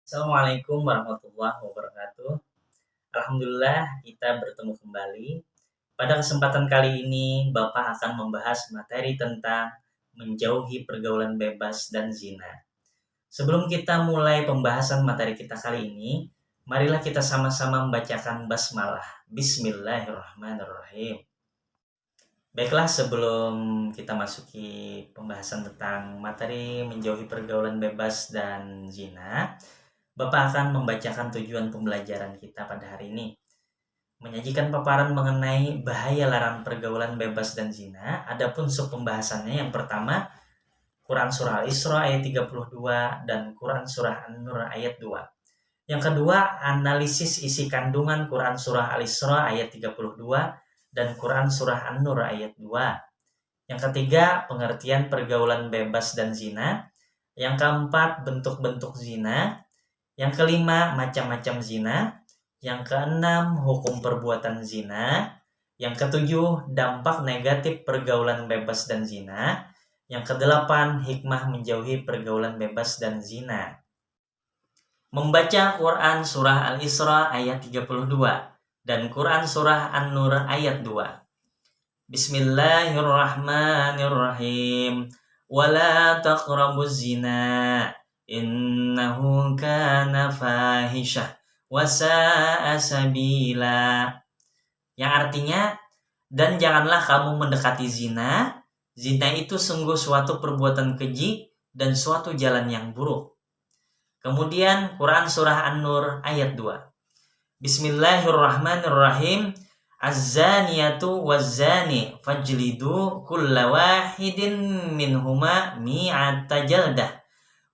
Assalamualaikum warahmatullahi wabarakatuh. Alhamdulillah kita bertemu kembali. Pada kesempatan kali ini Bapak akan membahas materi tentang menjauhi pergaulan bebas dan zina. Sebelum kita mulai pembahasan materi kita kali ini, marilah kita sama-sama membacakan basmalah. Bismillahirrahmanirrahim. Baiklah, sebelum kita masuki pembahasan tentang materi menjauhi pergaulan bebas dan zina, Bapak akan membacakan tujuan pembelajaran kita pada hari ini. Menyajikan paparan mengenai bahaya larangan pergaulan bebas dan zina. Adapun sub pembahasannya yang pertama, Quran Surah Al-Isra ayat 32 dan Quran Surah An-Nur ayat 2. Yang kedua, analisis isi kandungan Quran Surah Al-Isra ayat 32 dan Quran Surah An-Nur ayat 2. Yang ketiga, pengertian pergaulan bebas dan zina. Yang keempat, bentuk-bentuk zina. Yang kelima, macam-macam zina. Yang keenam, hukum perbuatan zina. Yang ketujuh, dampak negatif pergaulan bebas dan zina. Yang kedelapan, hikmah menjauhi pergaulan bebas dan zina. Membaca Quran Surah Al-Isra ayat 32 dan Quran Surah An-Nur ayat 2. Bismillahirrahmanirrahim. Wala taqrabuz zina. Innahu kana fahisyah wa sa'a sabila. Yang artinya, dan janganlah kamu mendekati zina. Zina itu sungguh suatu perbuatan keji dan suatu jalan yang buruk. Kemudian Quran Surah An-Nur ayat 2. Bismillahirrahmanirrahim. Az-zaniyatu waz-zani fajlidu kulla wahidin minhuma mi'ata jaldah.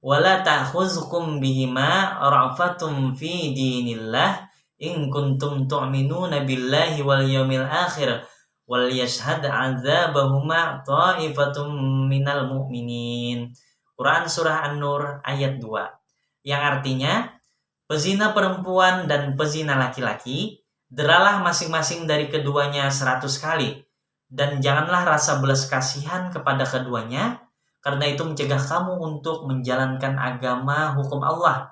Wala ta'khuzkum bihima ra'fatum fi dinillah in kuntum tu'minuna billahi wal yawmil akhir wal yashhad 'adzabahuma ta'ifatum minal mu'minin. Quran Surah An-Nur ayat 2. Yang artinya, pezina perempuan dan pezina laki-laki, deralah masing-masing dari keduanya 100 kali, dan janganlah rasa belas kasihan kepada keduanya, karena itu mencegah kamu untuk menjalankan agama hukum Allah.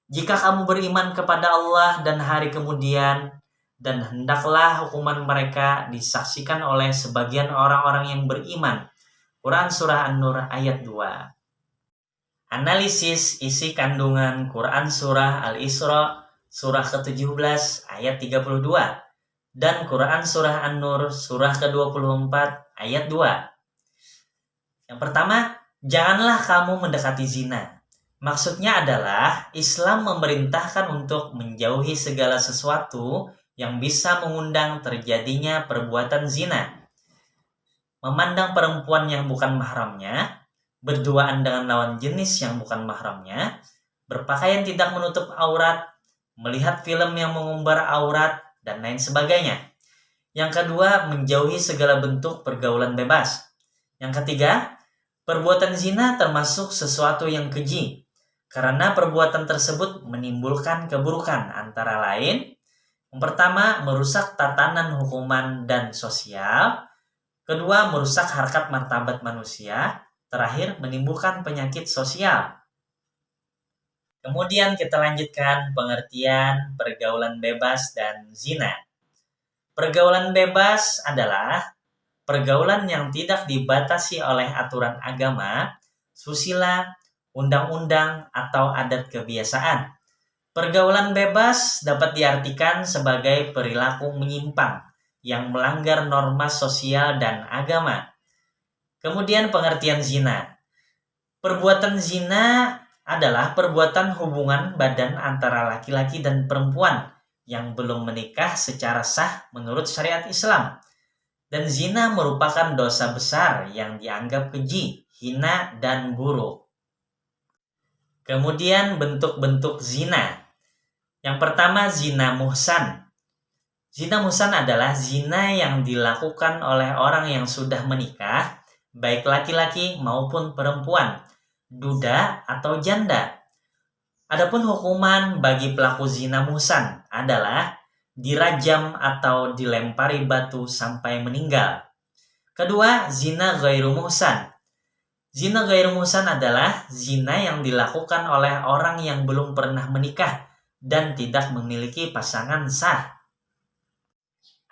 Jika kamu beriman kepada Allah dan hari kemudian, dan hendaklah hukuman mereka disaksikan oleh sebagian orang-orang yang beriman. Quran Surah An-Nur ayat 2. Analisis isi kandungan Quran Surah Al-Isra surah ke-17 ayat 32 dan Quran Surah An-Nur surah ke-24 ayat 2. Yang pertama, janganlah kamu mendekati zina. Maksudnya adalah Islam memerintahkan untuk menjauhi segala sesuatu yang bisa mengundang terjadinya perbuatan zina. Memandang perempuan yang bukan mahramnya, berduaan dengan lawan jenis yang bukan mahramnya, berpakaian tidak menutup aurat, melihat film yang mengumbar aurat, dan lain sebagainya. Yang kedua, menjauhi segala bentuk pergaulan bebas. Yang ketiga, perbuatan zina termasuk sesuatu yang keji, karena perbuatan tersebut menimbulkan keburukan, antara lain, yang pertama, merusak tatanan hukuman dan sosial. Kedua, merusak harkat martabat manusia. Terakhir, menimbulkan penyakit sosial. Kemudian kita lanjutkan pengertian pergaulan bebas dan zina. Pergaulan bebas adalah pergaulan yang tidak dibatasi oleh aturan agama, susila, undang-undang, atau adat kebiasaan. Pergaulan bebas dapat diartikan sebagai perilaku menyimpang yang melanggar norma sosial dan agama. Kemudian pengertian zina. Perbuatan zina adalah perbuatan hubungan badan antara laki-laki dan perempuan yang belum menikah secara sah menurut syariat Islam. Dan zina merupakan dosa besar yang dianggap keji, hina, dan buruk. Kemudian bentuk-bentuk zina. Yang pertama, zina muhsan. Zina muhsan adalah zina yang dilakukan oleh orang yang sudah menikah, baik laki-laki maupun perempuan, duda atau janda. Adapun hukuman bagi pelaku zina muhsan adalah dirajam atau dilempari batu sampai meninggal. Kedua, zina ghairu muhsan. Zina ghair muhsan adalah zina yang dilakukan oleh orang yang belum pernah menikah dan tidak memiliki pasangan sah.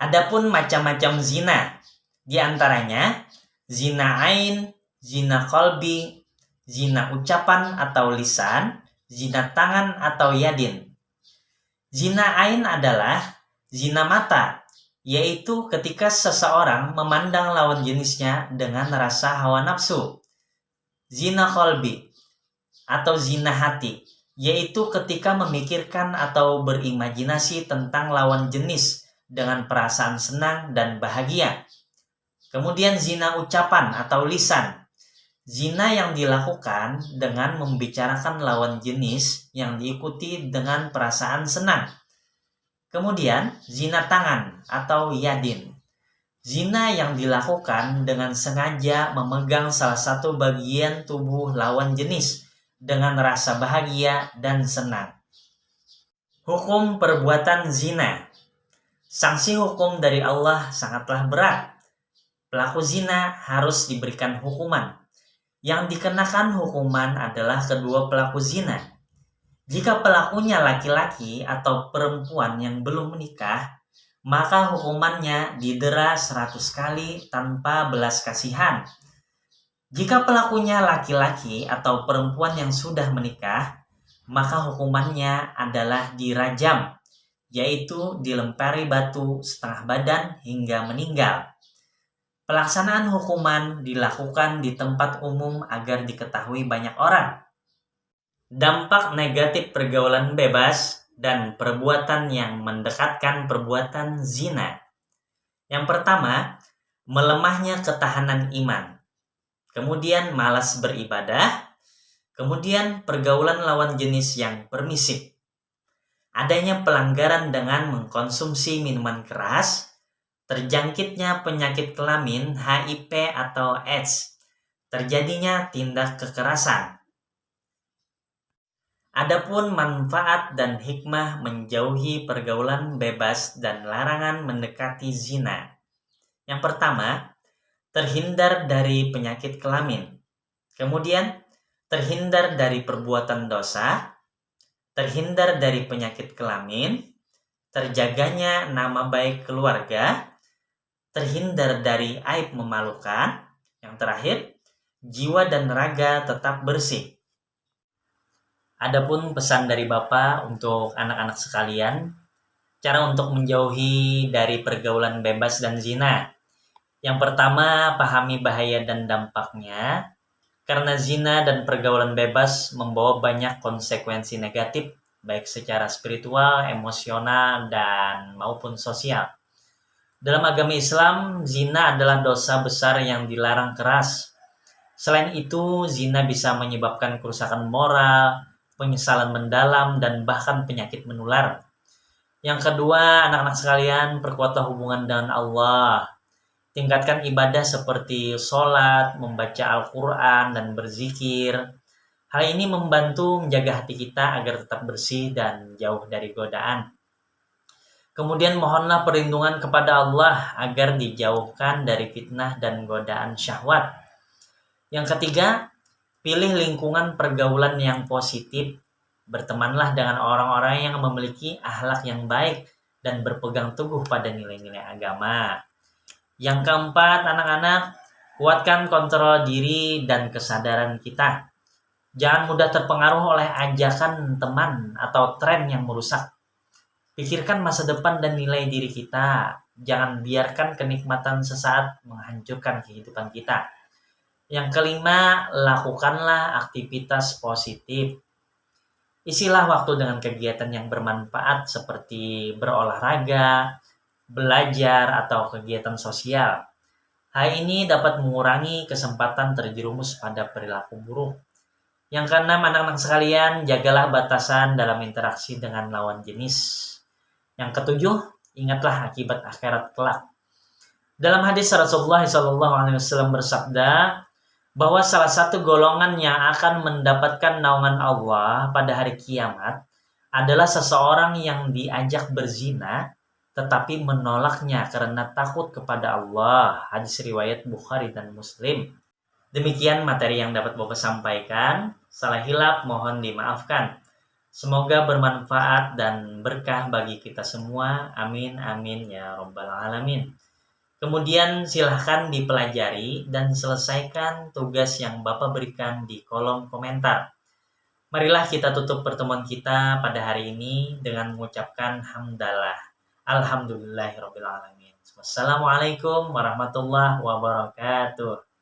Adapun macam-macam zina, di antaranya zina ain, zina qalbi, zina ucapan atau lisan, zina tangan atau yadin. Zina ain adalah zina mata, yaitu ketika seseorang memandang lawan jenisnya dengan rasa hawa nafsu. Zina qalbi atau zina hati, yaitu ketika memikirkan atau berimajinasi tentang lawan jenis dengan perasaan senang dan bahagia. Kemudian zina ucapan atau lisan, zina yang dilakukan dengan membicarakan lawan jenis yang diikuti dengan perasaan senang. Kemudian zina tangan atau yadin, zina yang dilakukan dengan sengaja memegang salah satu bagian tubuh lawan jenis dengan rasa bahagia dan senang. Hukum perbuatan zina. Sanksi hukum dari Allah sangatlah berat. Pelaku zina harus diberikan hukuman. Yang dikenakan hukuman adalah kedua pelaku zina. Jika pelakunya laki-laki atau perempuan yang belum menikah, maka hukumannya didera 100 kali tanpa belas kasihan. Jika pelakunya laki-laki atau perempuan yang sudah menikah, maka hukumannya adalah dirajam, yaitu dilempari batu setengah badan hingga meninggal. Pelaksanaan hukuman dilakukan di tempat umum agar diketahui banyak orang. Dampak negatif pergaulan bebas dan perbuatan yang mendekatkan perbuatan zina. Yang pertama, melemahnya ketahanan iman. Kemudian malas beribadah. Kemudian pergaulan lawan jenis yang permisif. Adanya pelanggaran dengan mengkonsumsi minuman keras. Terjangkitnya penyakit kelamin HIV atau AIDS. Terjadinya tindak kekerasan. Adapun manfaat dan hikmah menjauhi pergaulan bebas dan larangan mendekati zina. Yang pertama, terhindar dari penyakit kelamin. Kemudian, terhindar dari perbuatan dosa, terhindar dari penyakit kelamin, terjaganya nama baik keluarga, terhindar dari aib memalukan. Yang terakhir, jiwa dan raga tetap bersih. Adapun pesan dari Bapak untuk anak-anak sekalian, cara untuk menjauhi dari pergaulan bebas dan zina. Yang pertama, pahami bahaya dan dampaknya, karena zina dan pergaulan bebas membawa banyak konsekuensi negatif, baik secara spiritual, emosional, dan maupun sosial. Dalam agama Islam, zina adalah dosa besar yang dilarang keras. Selain itu, zina bisa menyebabkan kerusakan moral, penyesalan mendalam, dan bahkan penyakit menular. Yang kedua, anak-anak sekalian, perkuatlah hubungan dengan Allah. Tingkatkan ibadah seperti sholat, membaca Al-Quran, dan berzikir. Hal ini membantu menjaga hati kita agar tetap bersih dan jauh dari godaan. Kemudian mohonlah perlindungan kepada Allah agar dijauhkan dari fitnah dan godaan syahwat. Yang ketiga, pilih lingkungan pergaulan yang positif. Bertemanlah dengan orang-orang yang memiliki akhlak yang baik dan berpegang teguh pada nilai-nilai agama. Yang keempat, anak-anak, kuatkan kontrol diri dan kesadaran kita. Jangan mudah terpengaruh oleh ajakan teman atau tren yang merusak. Pikirkan masa depan dan nilai diri kita. Jangan biarkan kenikmatan sesaat menghancurkan kehidupan kita. Yang kelima, lakukanlah aktivitas positif. Isilah waktu dengan kegiatan yang bermanfaat seperti berolahraga, belajar, atau kegiatan sosial. Hal ini dapat mengurangi kesempatan terjerumus pada perilaku buruk. Yang keenam, anak-anak sekalian, jagalah batasan dalam interaksi dengan lawan jenis. Yang ketujuh, ingatlah akibat akhirat kelak. Dalam hadis Rasulullah SAW bersabda, bahwa salah satu golongan yang akan mendapatkan naungan Allah pada hari kiamat adalah seseorang yang diajak berzina tetapi menolaknya karena takut kepada Allah. Hadis riwayat Bukhari dan Muslim. Demikian materi yang dapat Bapak sampaikan. Salah hilap mohon dimaafkan. Semoga bermanfaat dan berkah bagi kita semua. Amin, amin, ya Rabbal Alamin. Kemudian silahkan dipelajari dan selesaikan tugas yang Bapak berikan di kolom komentar. Marilah kita tutup pertemuan kita pada hari ini dengan mengucapkan hamdalah. Alhamdulillahirrabbilalamin. Wassalamualaikum warahmatullahi wabarakatuh.